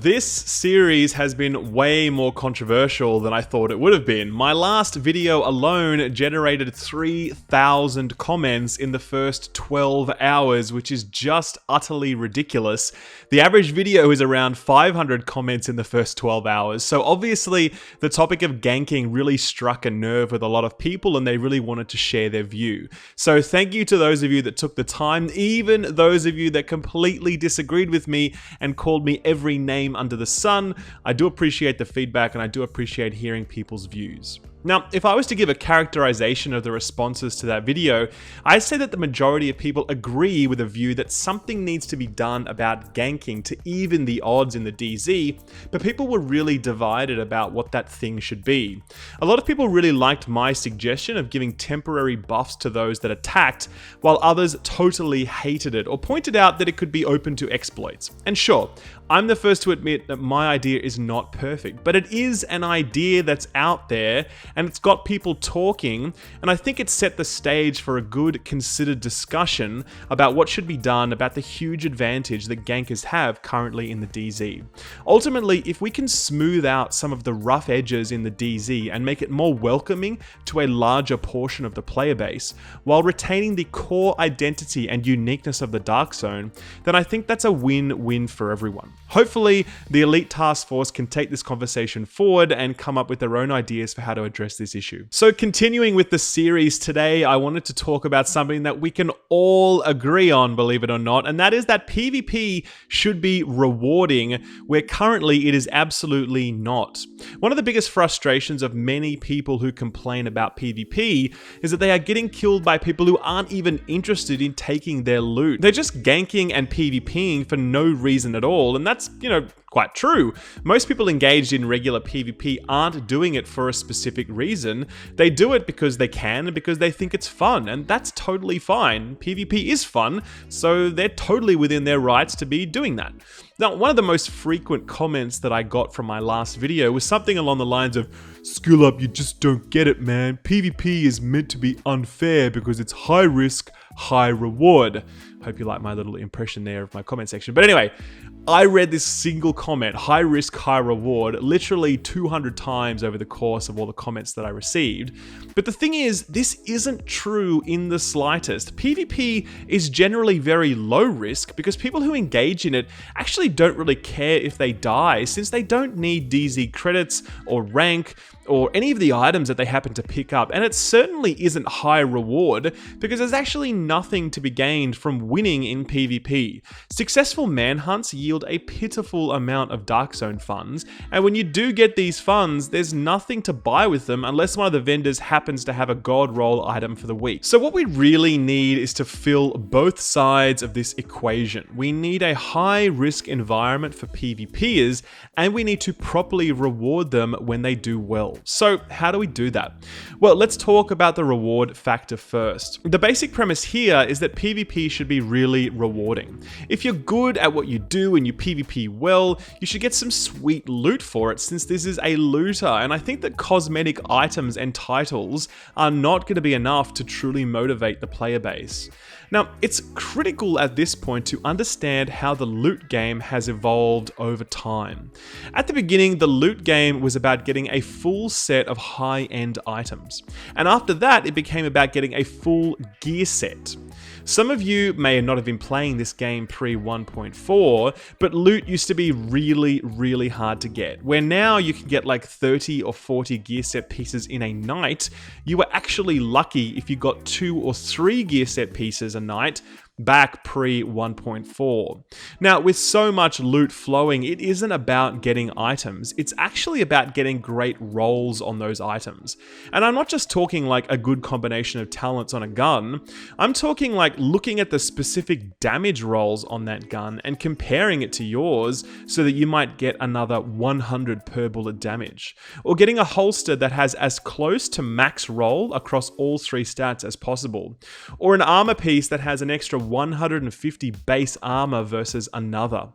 This series has been way more controversial than I thought it would have been. My last video alone generated 3,000 comments in the first 12 hours, which is just utterly ridiculous. The average video is around 500 comments in the first 12 hours, so obviously the topic of ganking really struck a nerve with a lot of people and they really wanted to share their view. So thank you to those of you that took the time, even those of you that completely disagreed with me and called me every name under the sun. I do appreciate the feedback and I do appreciate hearing people's views. Now, if I was to give a characterization of the responses to that video, I'd say that the majority of people agree with a view that something needs to be done about ganking to even the odds in the DZ, but people were really divided about what that thing should be. A lot of people really liked my suggestion of giving temporary buffs to those that attacked, while others totally hated it or pointed out that it could be open to exploits. And sure, I'm the first to admit that my idea is not perfect, but it is an idea that's out there and it's got people talking, and I think it set the stage for a good, considered discussion about what should be done about the huge advantage that gankers have currently in the DZ. Ultimately, if we can smooth out some of the rough edges in the DZ and make it more welcoming to a larger portion of the player base, while retaining the core identity and uniqueness of the Dark Zone, then I think that's a win-win for everyone. Hopefully, the Elite Task Force can take this conversation forward and come up with their own ideas for how to address this issue. So continuing with the series today, I wanted to talk about something that we can all agree on, believe it or not, and that is that PvP should be rewarding, where currently it is absolutely not. One of the biggest frustrations of many people who complain about PvP is that they are getting killed by people who aren't even interested in taking their loot. They're just ganking and PvPing for no reason at all, and that's, quite true. Most people engaged in regular PvP aren't doing it for a specific reason. They do it because they can and because they think it's fun, and that's totally fine. PvP is fun, so they're totally within their rights to be doing that. Now, one of the most frequent comments that I got from my last video was something along the lines of, "Skill up, you just don't get it, man. PvP is meant to be unfair because it's high risk, high reward." Hope you like my little impression there of my comment section. But anyway, I read this single comment, high risk, high reward, literally 200 times over the course of all the comments that I received. But the thing is, this isn't true in the slightest. PvP is generally very low risk because people who engage in it actually don't really care if they die, since they don't need DZ credits or rank or any of the items that they happen to pick up, and it certainly isn't high reward because there's actually nothing to be gained from winning in PvP. Successful manhunts yield a pitiful amount of Dark Zone funds, and when you do get these funds, there's nothing to buy with them unless one of the vendors happens to have a god roll item for the week. So what we really need is to fill both sides of this equation. We need a high risk environment for PvPers, and we need to properly reward them when they do well. So how do we do that? Well, let's talk about the reward factor first. The basic premise here is that PvP should be really rewarding. If you're good at what you do and you PvP well, you should get some sweet loot for it, since this is a looter, and I think that cosmetic items and titles are not going to be enough to truly motivate the player base. Now, it's critical at this point to understand how the loot game has evolved over time. At the beginning, the loot game was about getting a full set of high-end items, and after that, it became about getting a full gear set. Some of you may not have been playing this game pre 1.4, but loot used to be really, really hard to get, where now you can get like 30 or 40 gear set pieces in a night. You were actually lucky if you got 2 or 3 gear set pieces a night back pre 1.4. Now, with so much loot flowing, it isn't about getting items, it's actually about getting great rolls on those items. And I'm not just talking like a good combination of talents on a gun, I'm talking like looking at the specific damage rolls on that gun and comparing it to yours so that you might get another 100 per bullet damage. Or getting a holster that has as close to max roll across all 3 stats as possible. Or an armor piece that has an extra 150 base armor versus another.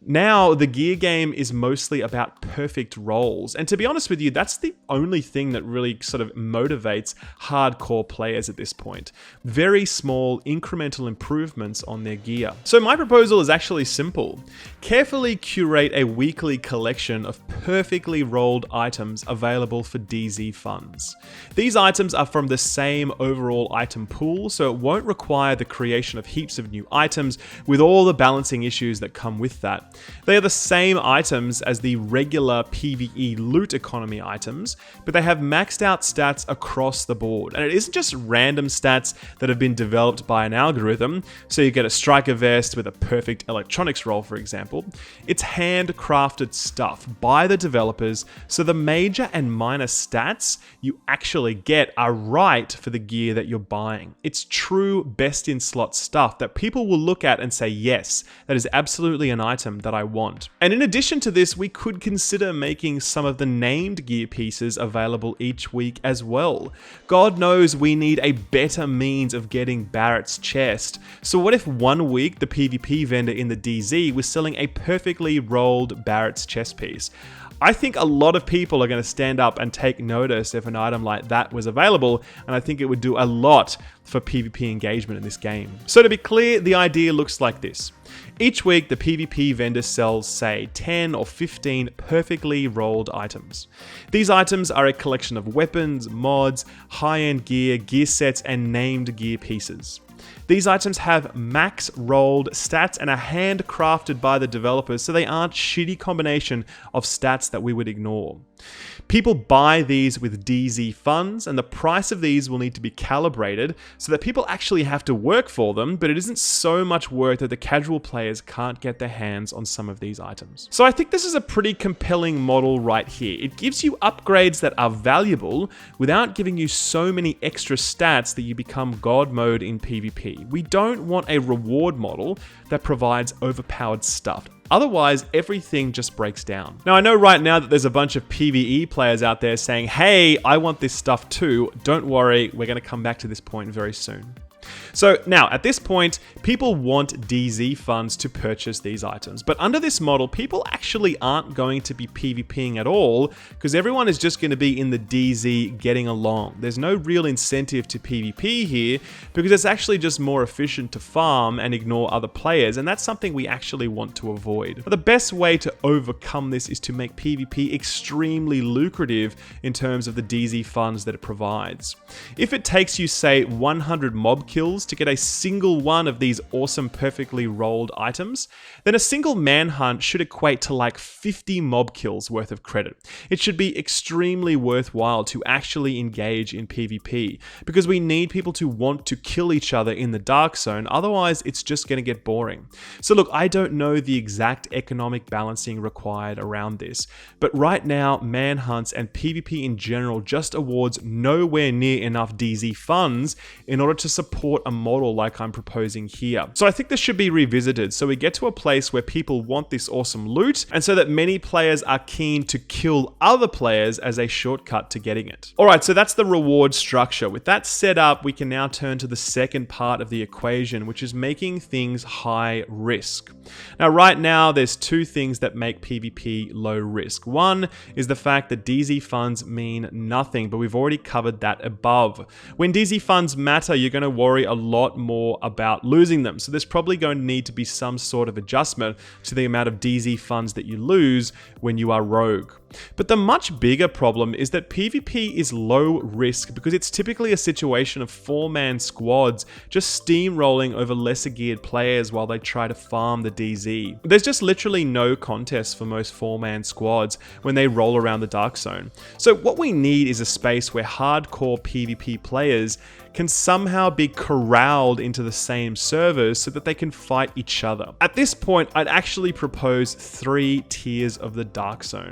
Now, the gear game is mostly about perfect rolls, and to be honest with you, that's the only thing that really sort of motivates hardcore players at this point. Very small incremental improvements on their gear. So my proposal is actually simple. Carefully curate a weekly collection of perfectly rolled items available for DZ funds. These items are from the same overall item pool, so it won't require the creation of heaps of new items with all the balancing issues that come with that. They are the same items as the regular PvE loot economy items, but they have maxed out stats across the board. And it isn't just random stats that have been developed by an algorithm, so you get a striker vest with a perfect electronics roll, for example. It's handcrafted stuff by the developers, so the major and minor stats you actually get are right for the gear that you're buying. It's true best in slot stuff that people will look at and say, yes, that is absolutely an item that I want. And in addition to this, we could consider making some of the named gear pieces available each week as well. God knows we need a better means of getting Barrett's chest. So what if one week the PvP vendor in the DZ was selling a perfectly rolled Barrett's chest piece? I think a lot of people are going to stand up and take notice if an item like that was available, and I think it would do a lot for PvP engagement in this game. So to be clear, the idea looks like this. Each week, the PvP vendor sells, say, 10 or 15 perfectly rolled items. These items are a collection of weapons, mods, high-end gear, gear sets, and named gear pieces. These items have max rolled stats and are handcrafted by the developers, so they aren't shitty combination of stats that we would ignore. People buy these with DZ funds, and the price of these will need to be calibrated so that people actually have to work for them, but it isn't so much work that the casual players can't get their hands on some of these items. So I think this is a pretty compelling model right here. It gives you upgrades that are valuable without giving you so many extra stats that you become God mode in PvP. We don't want a reward model that provides overpowered stuff. Otherwise, everything just breaks down. Now, I know right now that there's a bunch of PvE players out there saying, hey, I want this stuff too. Don't worry, we're going to come back to this point very soon. So now, at this point, people want DZ funds to purchase these items. But under this model, people actually aren't going to be PvPing at all because everyone is just going to be in the DZ getting along. There's no real incentive to PvP here because it's actually just more efficient to farm and ignore other players, and that's something we actually want to avoid. But the best way to overcome this is to make PvP extremely lucrative in terms of the DZ funds that it provides. If it takes you, say, 100 mob kills to get a single one of these awesome perfectly rolled items, then a single manhunt should equate to like 50 mob kills worth of credit. It should be extremely worthwhile to actually engage in PvP because we need people to want to kill each other in the Dark Zone, otherwise it's just going to get boring. So look, I don't know the exact economic balancing required around this, but right now manhunts and PvP in general just awards nowhere near enough DZ funds in order to support a model like I'm proposing here. So I think this should be revisited so we get to a place where people want this awesome loot and so that many players are keen to kill other players as a shortcut to getting it. Alright, so that's the reward structure. With that set up, we can now turn to the second part of the equation, which is making things high risk. Now right now there's two things that make PvP low risk. One is the fact that DZ funds mean nothing, but we've already covered that above. When DZ funds matter, you're going to worry a lot more about losing them. So there's probably going to need to be some sort of adjustment to the amount of DZ funds that you lose when you are rogue. But the much bigger problem is that PvP is low risk because it's typically a situation of 4-man squads just steamrolling over lesser geared players while they try to farm the DZ. There's just literally no contest for most 4-man squads when they roll around the Dark Zone. So what we need is a space where hardcore PvP players can somehow be corralled into the same servers so that they can fight each other. At this point, I'd actually propose 3 tiers of the Dark Zone.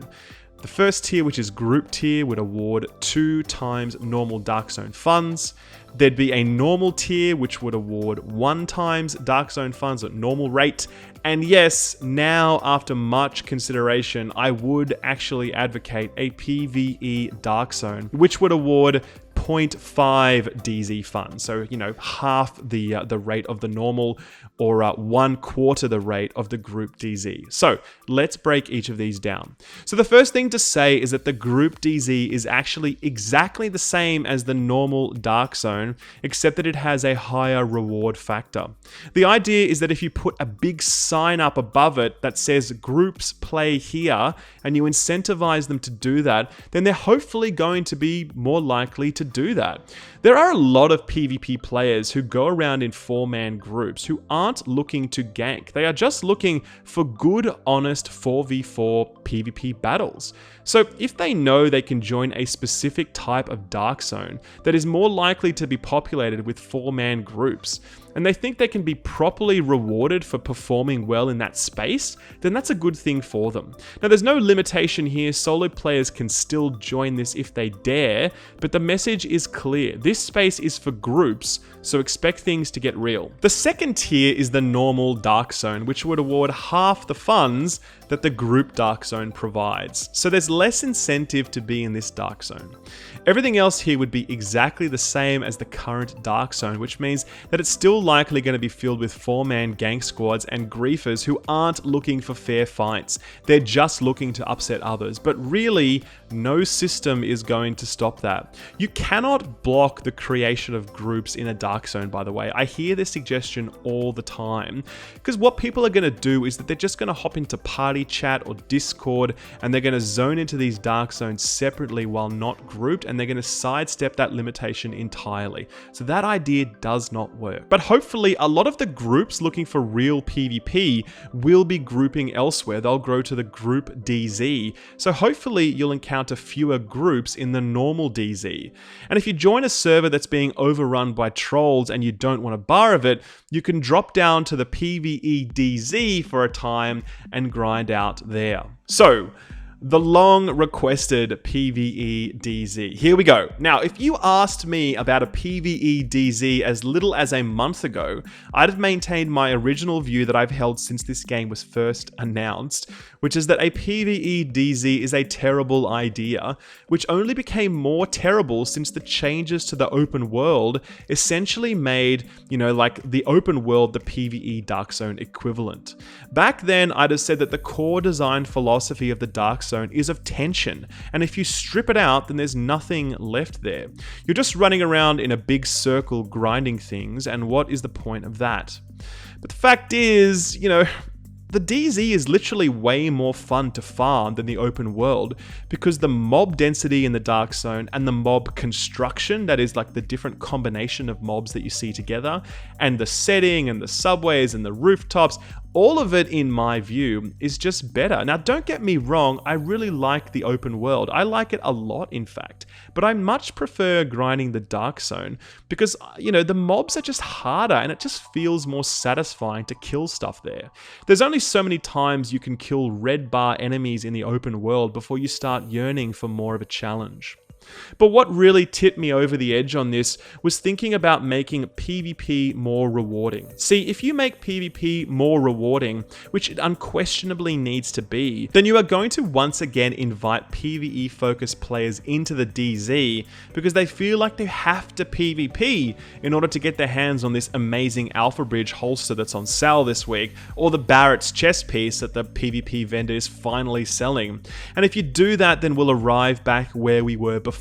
The first tier, which is group tier, would award 2 times normal Dark Zone funds. There'd be a normal tier, which would award 1 times Dark Zone funds at normal rate. And yes, now after much consideration, I would actually advocate a PVE Dark Zone, which would award 0.5 DZ fun. So, you know, half the rate of the normal, or 1/4 the rate of the group DZ. So let's break each of these down. So the first thing to say is that the group DZ is actually exactly the same as the normal Dark Zone, except that it has a higher reward factor. The idea is that if you put a big sign up above it that says groups play here, and you incentivize them to do that, then they're hopefully going to be more likely to do that. There are a lot of PvP players who go around in 4-man groups who aren't looking to gank. They are just looking for good, honest 4v4 PvP battles. So if they know they can join a specific type of Dark Zone that is more likely to be populated with 4-man groups, and they think they can be properly rewarded for performing well in that space, then that's a good thing for them. Now, there's no limitation here. Solo players can still join this if they dare, but the message is clear. This space is for groups, so expect things to get real. The second tier is the normal Dark Zone, which would award half the funds that the group Dark Zone provides. So there's less incentive to be in this Dark Zone. Everything else here would be exactly the same as the current Dark Zone, which means that it's still likely going to be filled with 4-man gank squads and griefers who aren't looking for fair fights. They're just looking to upset others, but really, no system is going to stop that. You cannot block the creation of groups in a Dark Zone, by the way. I hear this suggestion all the time, because what people are going to do is that they're just going to hop into party chat or Discord, and they're going to zone into these Dark Zones separately while not grouped, and they're going to sidestep that limitation entirely. So that idea does not work. But hopefully a lot of the groups looking for real PvP will be grouping elsewhere. They'll grow to the group DZ. So hopefully you'll encounter fewer groups in the normal DZ. And if you join a server that's being overrun by trolls and you don't want a bar of it, you can drop down to the PVE DZ for a time and grind out there. So, the long requested PVE DZ. Here we go. Now, if you asked me about a PVE DZ as little as a month ago, I'd have maintained my original view that I've held since this game was first announced, which is that a PVE DZ is a terrible idea, which only became more terrible since the changes to the open world essentially made, like the open world the PVE Dark Zone equivalent. Back then, I'd have said that the core design philosophy of the Dark Zone is of tension, and if you strip it out, then there's nothing left there. You're just running around in a big circle grinding things, and what is the point of that? But the fact is, the DZ is literally way more fun to farm than the open world, because the mob density in the Dark Zone and the mob construction, that is like the different combination of mobs that you see together, and the setting and the subways and the rooftops, all of it, in my view, is just better. Now, don't get me wrong, I really like the open world. I like it a lot, in fact. But I much prefer grinding the Dark Zone because, the mobs are just harder and it just feels more satisfying to kill stuff there. There's only so many times you can kill red bar enemies in the open world before you start yearning for more of a challenge. But what really tipped me over the edge on this was thinking about making PvP more rewarding. See, if you make PvP more rewarding, which it unquestionably needs to be, then you are going to once again invite PvE focused players into the DZ because they feel like they have to PvP in order to get their hands on this amazing Alpha Bridge holster that's on sale this week, or the Barrett's chest piece that the PvP vendor is finally selling. And if you do that, then we'll arrive back where we were before,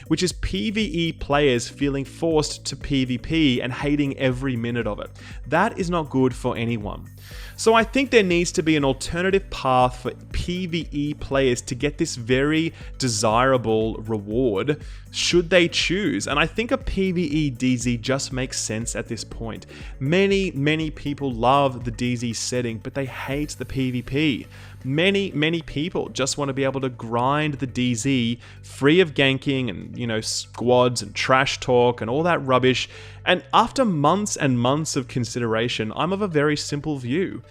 which is PvE players feeling forced to PvP and hating every minute of it. That is not good for anyone. So I think there needs to be an alternative path for PvE players to get this very desirable reward, should they choose. And I think a PvE DZ just makes sense at this point. Many people love the DZ setting, but they hate the PvP. Many people just want to be able to grind the DZ free of ganking and, squads and trash talk and all that rubbish. And after months and months of consideration, I'm of a very simple view.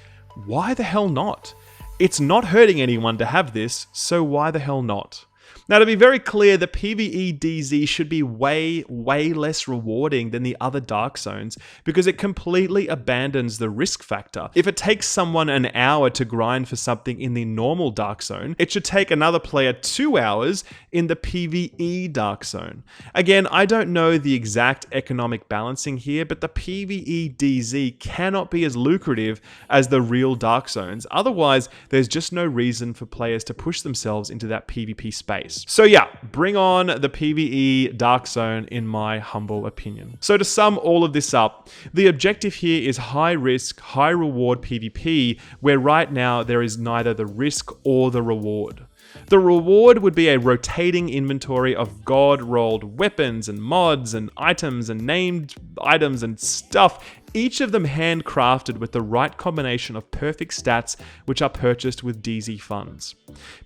Why the hell not? It's not hurting anyone to have this, so why the hell not? Now, to be very clear, the PvE DZ should be way less rewarding than the other Dark Zones because it completely abandons the risk factor. If it takes someone an hour to grind for something in the normal Dark Zone, it should take another player 2 hours in the PvE Dark Zone. Again, I don't know the exact economic balancing here, but the PvE DZ cannot be as lucrative as the real Dark Zones. Otherwise, there's just no reason for players to push themselves into that PvP space. So yeah, bring on the PvE Dark Zone in my humble opinion. So to sum all of this up, the objective here is high risk, high reward PvP, where right now there is neither the risk or the reward. The reward would be a rotating inventory of god-rolled weapons and mods and items and named items and stuff, each of them handcrafted with the right combination of perfect stats which are purchased with DZ funds.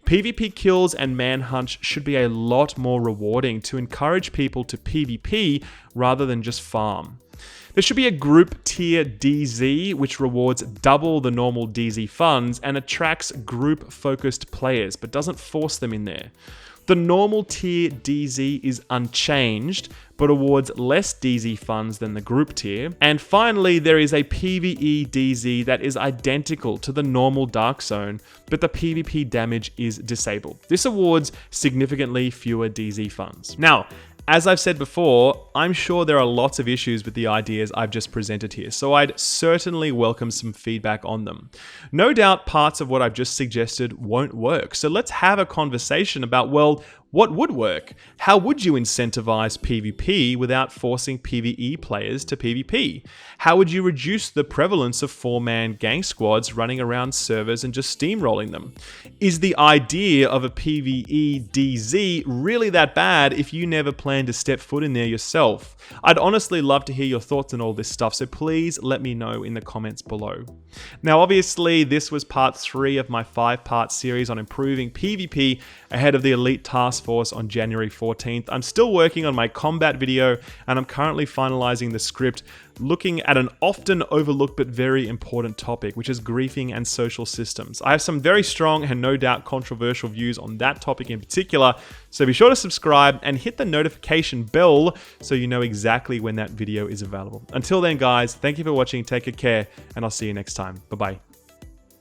PvP kills and manhunts should be a lot more rewarding to encourage people to PvP rather than just farm. There should be a group tier DZ which rewards double the normal DZ funds and attracts group focused players but doesn't force them in there. The normal tier DZ is unchanged, but awards less DZ funds than the group tier. And finally, there is a PvE DZ that is identical to the normal Dark Zone, but the PvP damage is disabled. This awards significantly fewer DZ funds. Now, as I've said before, I'm sure there are lots of issues with the ideas I've just presented here, so I'd certainly welcome some feedback on them. No doubt parts of what I've just suggested won't work, so let's have a conversation about, well, what would work? How would you incentivize PvP without forcing PvE players to PvP? How would you reduce the prevalence of 4-man gang squads running around servers and just steamrolling them? Is the idea of a PvE DZ really that bad if you never plan to step foot in there yourself? I'd honestly love to hear your thoughts on all this stuff, so please let me know in the comments below. Now, obviously, this was part 3 of my 5-part series on improving PvP ahead of the Elite Task Force on January 14th. I'm still working on my combat video, and I'm currently finalizing the script looking at an often overlooked but very important topic, which is griefing and social systems. I have some very strong and no doubt controversial views on that topic in particular, so be sure to subscribe and hit the notification bell so you know exactly when that video is available. Until then, guys, thank you for watching, take good care, and I'll see you next time. Bye-bye.